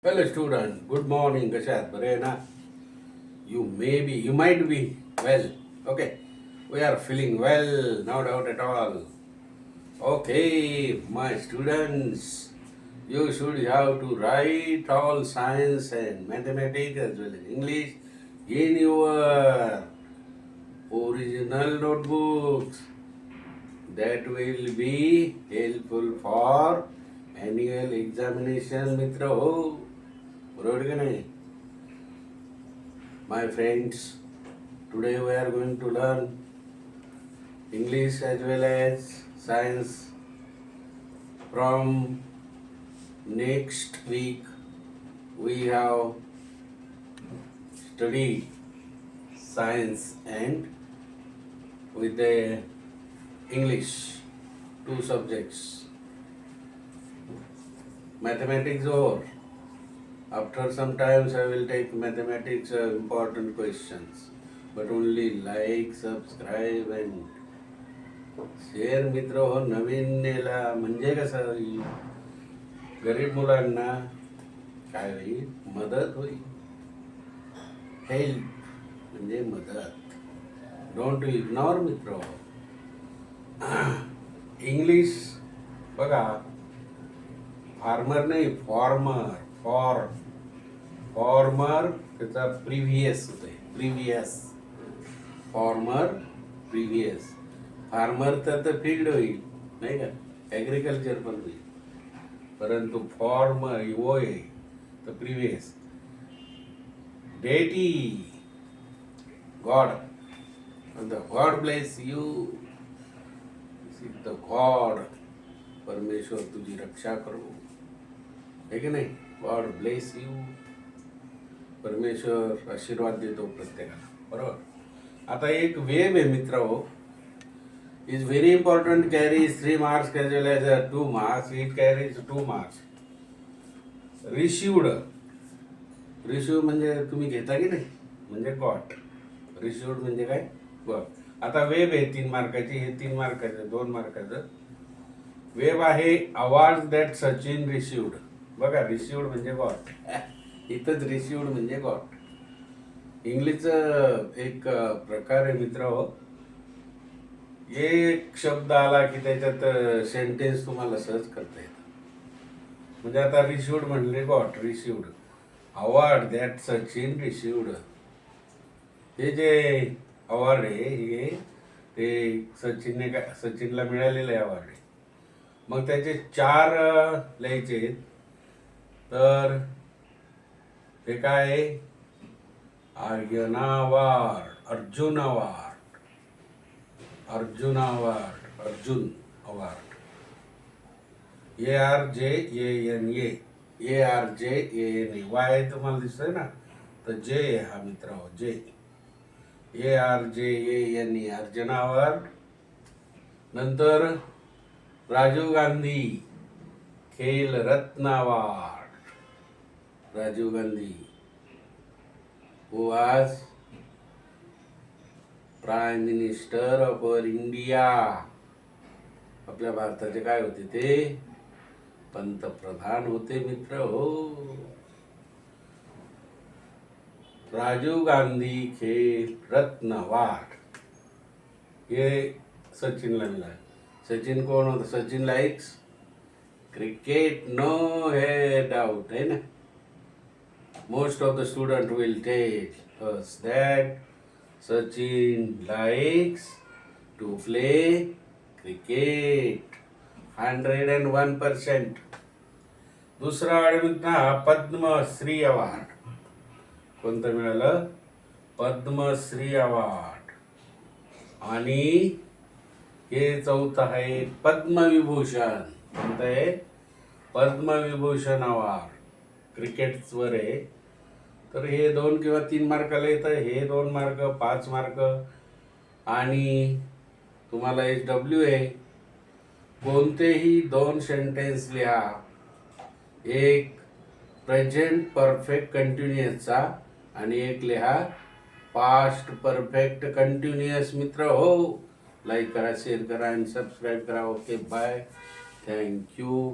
Hello student, good morning. कशा आहात? बरे आहे ना? You might be well. Okay. We are feeling well, no doubt at all. Okay, my students, you should have to write all science and mathematics as well as English in your original notebooks. That will be helpful for annual examination, मित्र हो. बरोबर का नाही? My friends, today we are going to learn English as well as science. From next week we have studied science and with the English, two subjects. Mathematics over. After some times I will take mathematics important questions. But only like, subscribe and share मित्र हो. नवीन याला म्हणजे कसं होईल, गरीब मुलांना काय होईल, मदत होईल. हेल्प म्हणजे मदत. डोंट इग्नोर मित्र हो. इंग्लिश बघा, फार्मर नाही, फॉर्मर. फॉर्मर त्याचा प्रिव्हियस होते. प्रिव्हियस. फार्मर तर फील्ड होईल, नाही का, ॲग्रिकल्चर पण होईल. परंतु फॉर्मर वो आहे तर प्रिव्हियस. डेटी God. God bless you. The God, परमेश्वर तुझी रक्षा करो, है की नाही. God bless you. परमेश्वर आशीर्वाद देतो प्रत्येकाला. बरोबर. आता एक वेब आहे मित्र हो, is very important. Carries 3 marks as well as 2 marks. It carries 2 marks. Received म्हणजे तुम्ही घेता की नाही, म्हणजे गॉट. रिसिव्ड म्हणजे काय, गॉट. आता वेब आहे 3 मार्काची, हे 3 मार्काचं 2 मार्काचं. वेब आहे अवॉर्ड दॅट सचिन रिसिव्ड. बघा, रिसिव्ड म्हणजे गॉट. इथंच रिसिव्ड म्हणजे गॉट. इंग्लिशचं एक प्रकार आहे मित्र हो. एक शब्द आला की त्याच्यात सेंटेन्स तुम्हाला सहज करता येतं. म्हणजे आता रिसिव्ड म्हणले got, received. Award that Sachin received. हे जे अवॉर्ड आहे हे ते सचिनला मिळालेलं आहे अवॉर्ड आहे. मग त्याचे 4 लिहायचे. तर ते काय आहे, Arjun award. Arjun award. ARJANA. Y तुम्हाला दिसतोय ना, तर जे हा मित्र हो, जे. ARJANA, Arjun award. नंतर Rajiv Gandhi Khel Ratna award. Rajiv Gandhi who was prime minister of our India. आपल्या भारताचे काय होते ते, पंतप्रधान होते मित्र हो. राजीव गांधी खेल रत्न अवॉर्ड हे सचिनला मिळाले. सचिन कोण होता? सचिन लाइक्स क्रिकेट, नो हे डाऊट आहे ना. Most of the student will tell us that Sachin likes to play cricket. 101%. दुसरा अवॉर्ड पद्मश्री अवॉर्ड. कोणतं मिळालं? पद्मश्री अवॉर्ड. आणि हे चौथं आहे पद्मविभूषण. कोणतं आहे? पद्मविभूषण अवॉर्ड. क्रिकेटवर आहे. तर हे 2 किंवा 3 मार्काला येतं. हे 2 मार्क, 5 मार्क. आणि तुम्हाला HW आहे. कोणतेही 2 सेंटेन्स लिहा. एक प्रेझेंट परफेक्ट कंटिन्युअसचा आणि एक लिहा पास्ट परफेक्ट कंटिन्युअस. मित्र हो, लाईक करा, शेअर करा आणि सबस्क्राईब करा. Okay, bye, thank you.